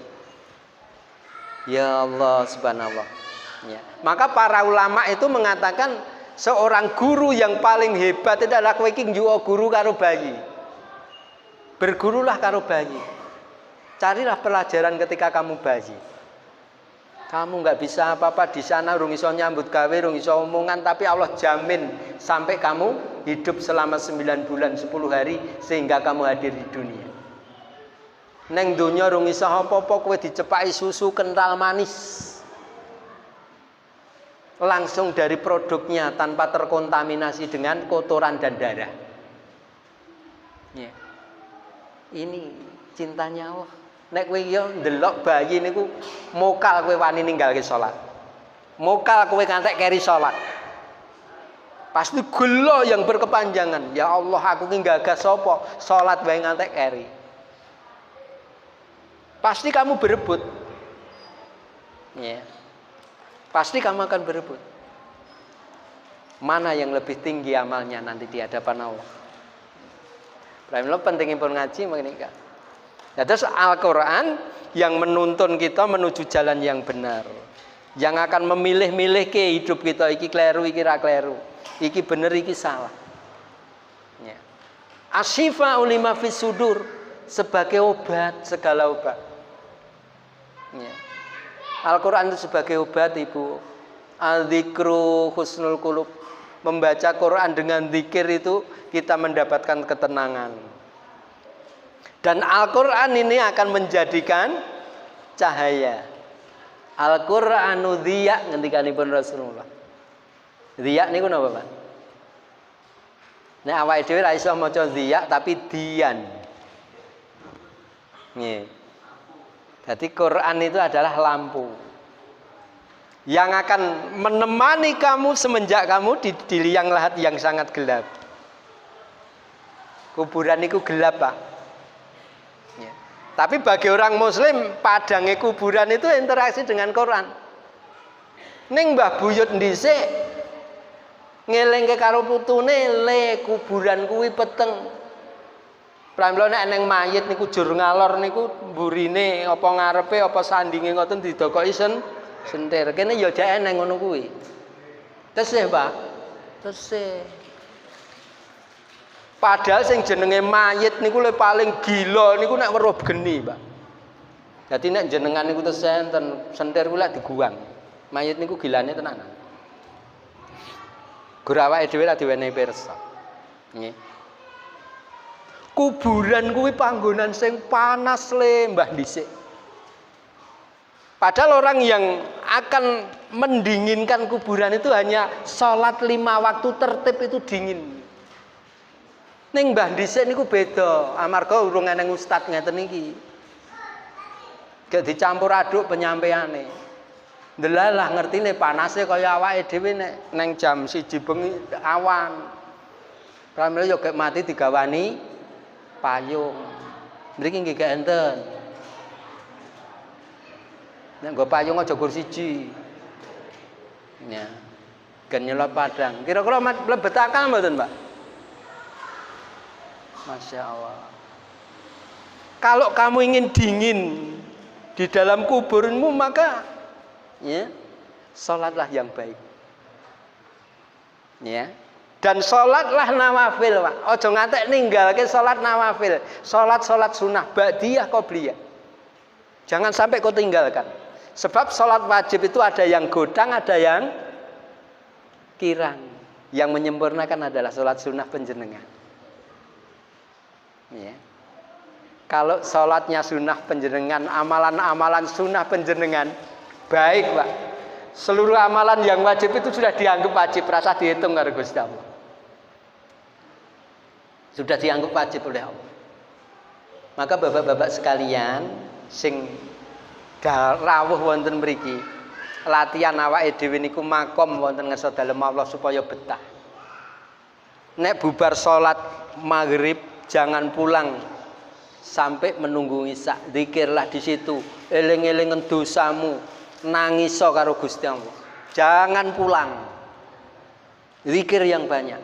Ya Allah subhanallah. Ya. Maka para ulama itu mengatakan seorang guru yang paling hebat itu adalah kowe iki njuwa guru karo bayi. Bergurulah karo bayi. Carilah pelajaran ketika kamu bayi. Kamu nggak bisa apa-apa di sana, rung iso nyambut gawe, rung iso omongan, tapi Allah jamin sampai kamu hidup selama 9 bulan 10 hari sehingga kamu hadir di dunia. Neng dunia rung iso apa-apa, kowe dicepaki susu kental manis. Langsung dari produknya tanpa terkontaminasi dengan kotoran dan darah. Ya. Ini cintanya Allah. Nek kowe yo ndelok bayi niku mokal kowe wani ninggalke salat. Mokal kowe ngantek keri salat. Pasti gelo yang berkepanjangan. Ya Allah, aku ki gagas sapa? Salat wae ngantek keri. Pasti kamu berebut. Ya. Pasti kamu akan berebut. Mana yang lebih tinggi amalnya nanti di hadapan Allah. Prime lo pentingnya pun ngaji mengikat. Nah, terus Al-Quran yang menuntun kita menuju jalan yang benar, yang akan memilih-milih ke hidup kita, iki kleru, iki ra kleru, iki bener, iki salah. Ya. Asyifa ulima fis sudur, sebagai obat, segala obat. Ya. Al-Quran itu sebagai obat, Ibu. Al-dzikru husnul qulub. Membaca Quran dengan zikir itu kita mendapatkan ketenangan. Dan Al-Quran ini akan menjadikan cahaya. Al-Qur'anu dhiya ngendikanipun Rasulullah. Dhiya niku napa, Pak? Nek awake dhewe ra iso maca dhiya tapi dian. Nggih. Jadi Quran itu adalah lampu yang akan menemani kamu semenjak kamu di liang lahat yang sangat gelap. Kuburan itu gelap, Pak. Ya. Tapi bagi orang Muslim, padangnya kuburan itu interaksi dengan Quran. Ning Mbah Buyut dhisik ngelingke karo putune, le kuburan kuwi peteng. Pramila nek neng mayit niku jur ngalor niku mburine apa ngarepe apa sandinge ngoten didokoki sentir. Kene ya jek eneng ngono kuwi. Tesih, Pak. Tesih. Padahal sing jenenge mayit niku le paling gila niku nek weruh geni, Pak. Dadi nek jenengan niku tesih enten sentir kuwi lek diguwang. Mayit niku gilane tenanan. Gur awake dhewe ra diwenehi pirsa. Nggih. Kuburan kuwi panggonan sing panas le mbah dhisik. Padahal orang yang akan mendinginkan kuburan itu hanya sholat 5 waktu tertib itu dingin. Ning mbah dhisik niku beda, amarga urung eneng ustad ngeten iki. Gak dicampur aduk penyampaiane. Ndelalah ngertine panase kaya awake dhewe nek neng jam 1 bengi awan. Pramila yo gek mati digawani payung. Mriki nggih gak enten. Nek nggo payung aja gur siji. Ya. Gen nyelot padang. Kira-kira mlebet akal mboten, Pak? Masya Allah. Kalau kamu ingin dingin di dalam kuburmu, maka ya, sholatlah yang baik. Ya. Dan sholatlah nawafil, Pak. Ojo ngantek ninggalke sholat nawafil. Sholat sunnah, ba'diyah, qobliyah. Jangan sampai kau tinggalkan. Sebab sholat wajib itu ada yang godang, ada yang kirang. Yang menyempurnakan adalah sholat sunnah penjenengan. Ya. Kalau sholatnya sunnah penjenengan, amalan-amalan sunnah penjenengan, baik, Pak. Seluruh amalan yang wajib itu sudah dianggap wajib, rasa dihitung karo Gusti Allah. Sudah dianggap wajib oleh Allah. Maka bapak-bapak sekalian sing rawuh wonten mriki, latihan awake dhewe niku makom wonten ngarsa dalem Allah supaya betah. Nek bubar salat maghrib jangan pulang sampai menunggu isya. Zikirlah di situ, eling-elingen dosamu, nangis karo Gusti Allah. Jangan pulang. Zikir yang banyak.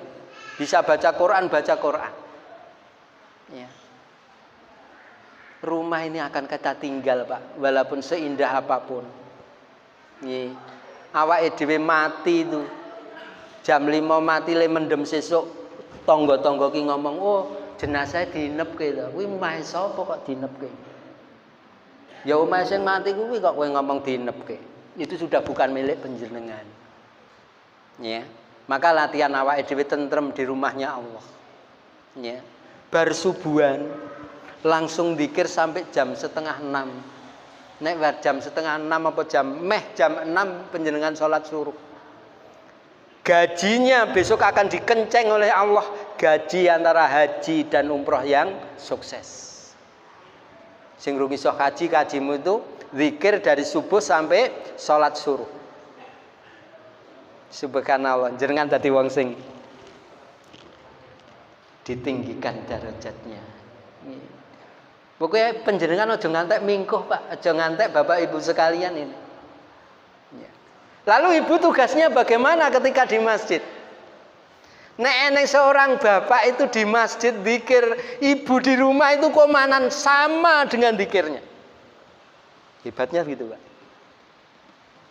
Bisa baca Quran, baca Quran. Ya. Rumah ini akan kita tinggal, Pak, walaupun seindah apapun. Nggih. Awake dhewe mati itu. Jam 5 mati le mendem sesuk, tangga-tangga ki ngomong, "Oh, jenazah dinepke to." Kuwi omahe sapa kok dinepke? Ya omahe sing mati kuwi kok kowe ngomong dinepke. itu sudah bukan milik panjenengan. Ya. Maka latihan awake dhewe tentrem di rumahnya Allah. Ya. Bar subuhan langsung zikir sampai jam 5:30. Nek jam 5:30 apa jam 6 panjenengan sholat suruh. Gajinya besok akan dikenceng oleh Allah, gaji antara haji dan umroh yang sukses. Sing rungi iso kajimu itu zikir dari subuh sampai sholat suruh. Subhanallah, jenengan dadi wong sing ditinggikan derajatnya. Pokoknya panjenengan aja ngantek mingkuh, Pak, aja ngantek Bapak Ibu sekalian ini. Lalu ibu tugasnya bagaimana ketika di masjid? Nek eneng seorang bapak itu di masjid zikir, ibu di rumah itu komanan sama dengan zikirnya. Hebatnya gitu, Pak.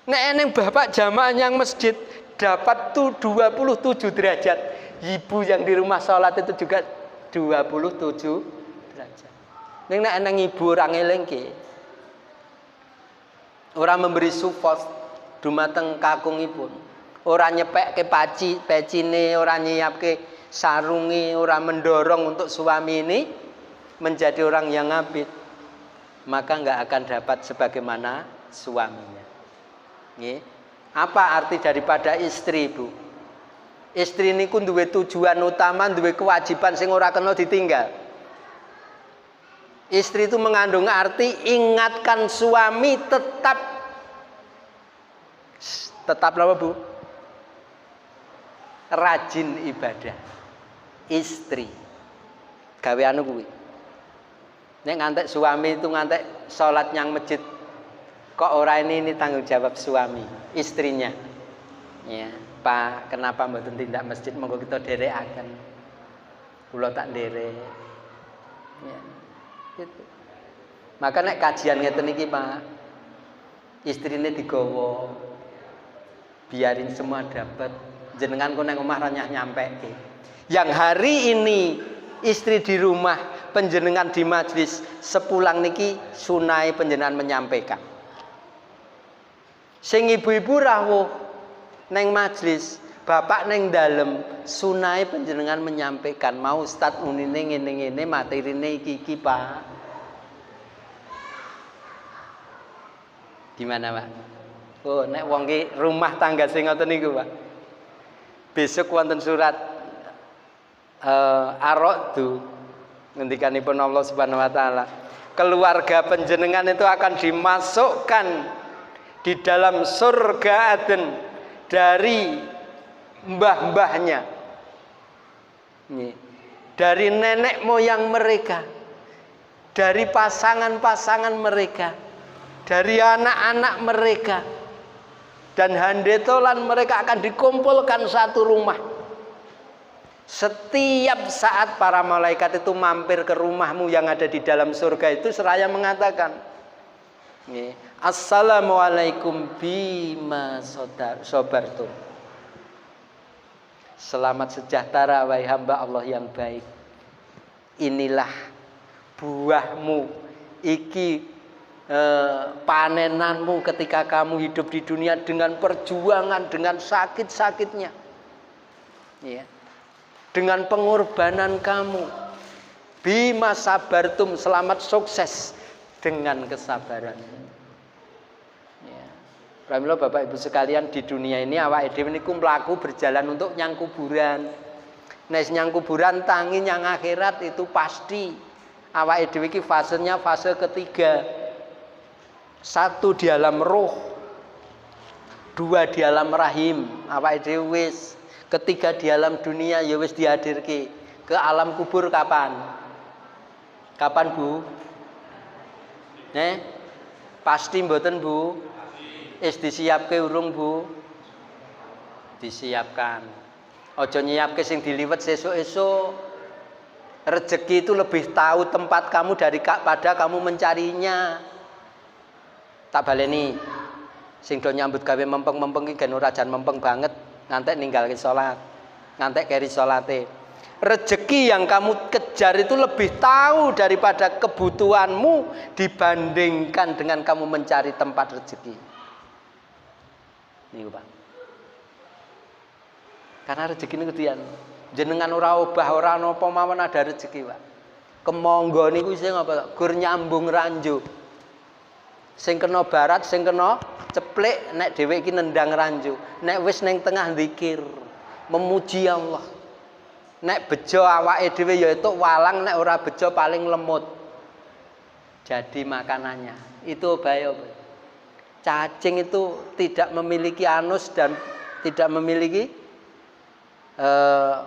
Nek eneng bapak jamaah yang masjid dapat tuh 27 derajat. Ibu yang di rumah sholat itu juga 27 derajat. Nek eneng ibu orang elengke, orang memberi support dumateng kakungipun. Ora nyepek ke pecine, ora nyiapke sarungi, ora mendorong untuk suami ini menjadi orang yang ngabid, maka nggak akan dapat sebagaimana suaminya. Nggih. Apa arti daripada istri, Bu? Istri niku duwe tujuan utama, duwe kewajiban sing ora kena ditinggal. Istri itu mengandung arti ingatkan suami tetap apa, Bu? Rajin ibadah. Istri gawe anu kuwi. Nek ngantek suami itu ngantek sholat nyang masjid, kok ora ini tanggung jawab suami, istrinya. Ya, Pak, kenapa mboten tindak masjid? Monggo kita dherekaken. Kula tak nderek. Ya, gitu. Maka nek kajian ngeten iki, Pak, istrine digawa. Biarin semua dapat. Jenengan kok nang omah ra nyampe. Yang hari ini istri di rumah, panjenengan di majlis, sepulang niki sunai panjenengan menyampaikan. Sing ibu-ibu rawuh neng majlis, bapak neng dalem, sunai panjenengan menyampaikan, mau ustaz unine ngene-ngene materine iki Pak. Gimana, Pak? Oh, nek wong ki rumah tangga sing ngoten niku, Pak. Besok wonten surat Ar-Ra'd ngendikanipun Allah Subhanahu wa taala. Keluarga panjenengan itu akan dimasukkan di dalam surga Aden dari mbah-mbahnya. Dari nenek moyang mereka, dari pasangan-pasangan mereka, dari anak-anak mereka. Dan handetolan mereka akan dikumpulkan satu rumah. Setiap saat para malaikat itu mampir ke rumahmu yang ada di dalam surga itu seraya mengatakan, Assalamualaikum bima sobartum. Selamat sejahtera wahai hamba Allah yang baik. Inilah buahmu, iki panenanmu ketika kamu hidup di dunia dengan perjuangan, dengan sakit-sakitnya, ya, dengan pengorbanan kamu. Bima sabartum, selamat sukses dengan kesabaran. Ya. Pramila Bapak Ibu sekalian, di dunia ini awake dhewe niku mlaku berjalan untuk nyang kuburan. Nek nyang kuburan tangi nyang akhirat itu pasti. Awake dhewe iki fasenya fase ketiga. 1 di alam roh, 2 di alam rahim, awake dhewe wis. 3 di alam dunia ya wis dihadirke. Ke alam kubur kapan? Kapan, Bu? Pasti mboten, Bu? Wis disiapke urung, Bu? Disiapkan. Aja nyiapke sing diliwet sesuk-esuk. Rezeki itu lebih tahu tempat kamu daripada kamu mencarinya. Tak baleni sing do nyambut gawe mempeng-mempeng iki gen ora jan mempeng banget ngantek ninggalke salat, ngantek keri salate. Rezeki yang kamu kejar itu lebih tahu daripada kebutuhanmu dibandingkan dengan kamu mencari tempat rezeki. Niku Pak. Karena rezeki niku dian. Jenengan ora obah ora napa mawon ada rezeki, Pak. Kemangga niku sing apa? Gur nyambung ranjau. Sing kena barat, sing kena ceplek, nek dhewe iki nendang ranjau. Nek wis ning tengah zikir, memuji Allah. Nek bejo awake dhewe ya itu walang, nek ora bejo paling lemut. Jadi makanannya itu bahaya. Cacing itu tidak memiliki anus dan tidak memiliki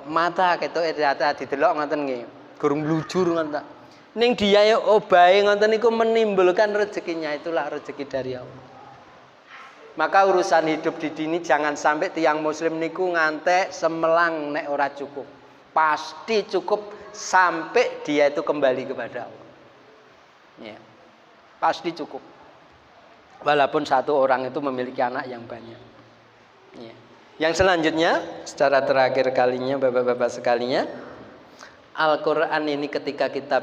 mata gitu didelok ngoten nggih. Gurung blujur ngoten. Ning dia ya obahe ngoten niku menimbulkan rezekinya, itulah rezeki dari Allah. Maka urusan hidup di sini jangan sampai tiang muslim niku ngantek semelang nek ora cukup. Pasti cukup sampai dia itu kembali kepada Allah. Ya. Pasti cukup. Walaupun satu orang itu memiliki anak yang banyak. Ya. Yang selanjutnya, secara terakhir kalinya Bapak-bapak sekalinya, Al-Quran ini ketika kita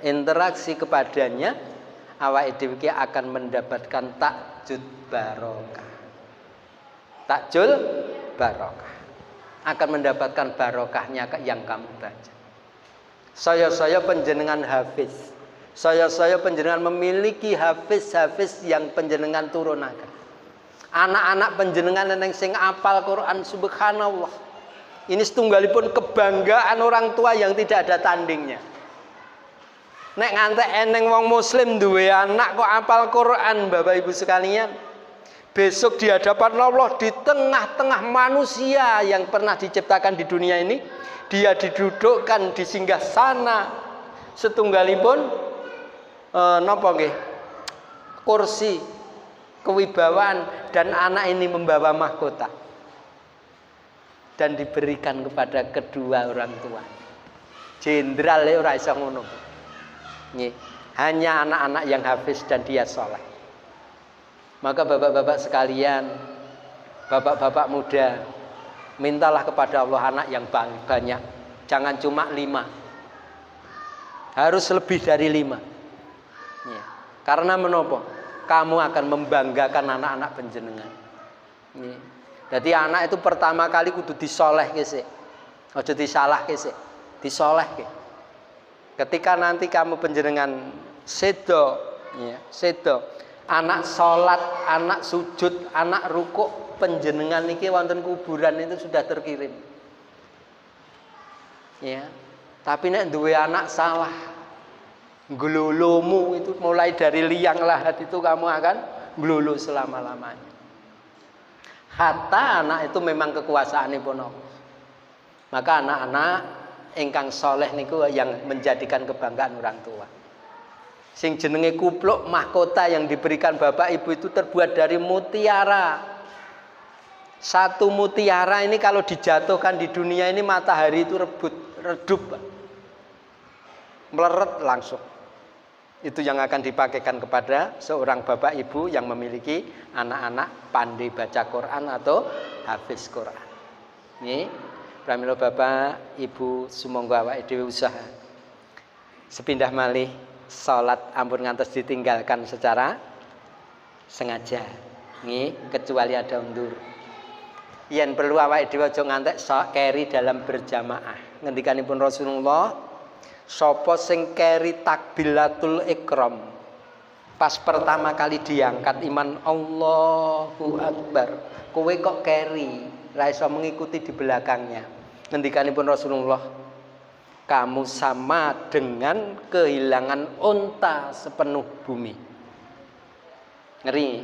berinteraksi kepadanya, awake dhewe akan mendapatkan takjud barokah. Takjul barokah. Akan mendapatkan barokahnya yang kamu baca. Saya panjenengan hafiz. Saya panjenengan memiliki hafiz yang panjenengan turunaken. Anak-anak panjenengan yang sing apal Quran, subhanallah. Ini setunggalipun kebanggaan orang tua yang tidak ada tandingnya. Nek ngantek eneng wong muslim duwe anak kok apal Quran, Bapak Ibu sekalian. Besok di hadapan Allah, di tengah-tengah manusia yang pernah diciptakan di dunia ini, dia didudukkan di singgah sana setunggalipun napa nggih? Kursi kewibawaan, dan anak ini membawa mahkota dan diberikan kepada kedua orang tua. Jenderal ora iso ngono. Nggih, hanya anak-anak yang hafiz dan dia saleh. Maka bapak-bapak sekalian, bapak-bapak muda, mintalah kepada Allah anak yang banyak. Jangan cuma 5. Harus lebih dari 5. Ya. Karena menopo? Kamu akan membanggakan anak-anak panjenengan. Ya. Jadi anak itu pertama kali kudu disolehke sik. Aja disalahke sik. Disolehke. Ketika nanti kamu panjenengan sedo, ya, sedo. Anak sholat, anak sujud, anak rukuk panjenengan niki wonten kuburan itu sudah terkirim. Ya. Tapi nek duwe anak salah, glulumu itu mulai dari liang lahat itu kamu akan glulu selama-lamanya. Hatta anak itu memang kekuasaanipun Allah. Maka anak-anak ingkang soleh niku yang menjadikan kebanggaan orang tua. Sing jenenge kupluk mahkota yang diberikan bapak ibu itu terbuat dari mutiara. Satu mutiara ini kalau dijatuhkan di dunia ini matahari itu redup, meleret langsung. Itu yang akan dipakaikan kepada seorang bapak ibu yang memiliki anak-anak pandai baca Quran atau hafiz Quran. Ini pramila bapak ibu sumangga awake dhewe usaha sepindah malih salat ampun ngantos ditinggalkan secara sengaja. Nggih, kecuali ada undur. Yen perlu awake dhewe aja ngantek keri dalam berjamaah. Ngendikanipun Rasulullah, sapa sing keri takbiratul ikram pas pertama kali diangkat iman Allahu Akbar, kowe kok keri, ra iso mengikuti di belakangnya. Ngendikanipun Rasulullah, kamu sama dengan kehilangan unta sepenuh bumi. Ngeri,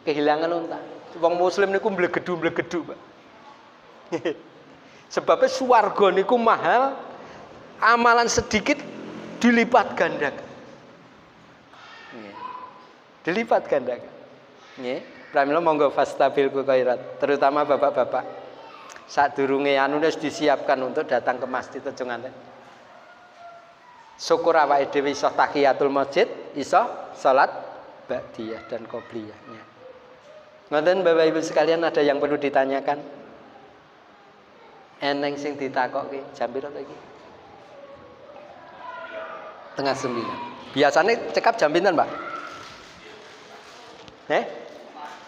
kehilangan unta. Wong muslim niku mblegedu-mblegedu, Pak. Sebabnya swarga niku mahal, amalan sedikit dilipat gandakan. Dilipat gandakan. Nggih, pramila monggo fastabil khairat, terutama bapak-bapak. Sadurunge anu wis disiapkan untuk datang ke masjid aja ngantek. Syukur awake dhewe iso tahiyatul masjid, iso salat ba'diyah dan qobliyahnya. Ngoten Bapak Ibu sekalian, ada yang perlu ditanyakan? Eneng sing ditakoki jam pira to iki? 8:30. Biasanya cekap jam pinten, Pak?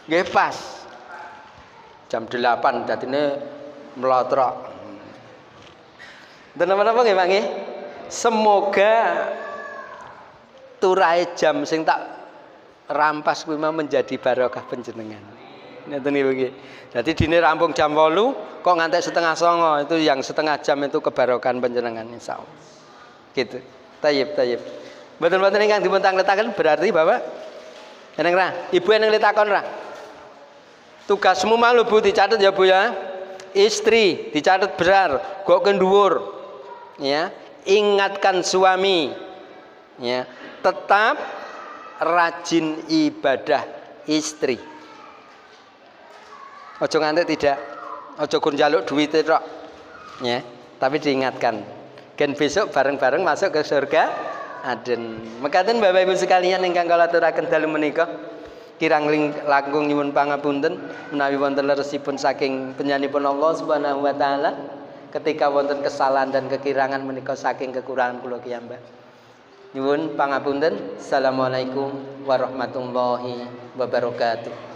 Nggih pas. Jam 8 dadine melotrok. Dan apa-apa nggih Pak nggih? Semoga turahe jam sing tak rampas kuwi menjadi barokah panjenengan. Ngeten nggih. Jadi dine rampung jam 8 kok ngantek setengah 9 itu yang setengah jam itu kebarokan panjenengan insyaallah. Gitu. Tayyib. Mboten-mboten ingkang dipun tangletaken berarti Bapak eneng ra? Ibu eneng letakon ra? Tugasmu malu Bu dicatat ya Bu ya. Istri dicatat benar, kok kendhuwur. Ya, ingatkan suami. Ya, tetap rajin ibadah istri. Ojo ngantek tidak, ojo gur njaluk duit tok. Ya, tapi diingatkan. Gen besok bareng-bareng masuk ke surga aden. Mekaten Bapak Ibu sekalian ingkang kula aturaken dalu menika, kirang langkung nyuwun pangapunten menawi wonten leresipun saking penyanipun Allah Subhanahu wa taala. Ketika wonten kesalahan dan kekirangan menika saking kekurangan kula kiyambak. Nyuwun pangapunten. Assalamualaikum warahmatullahi wabarakatuh.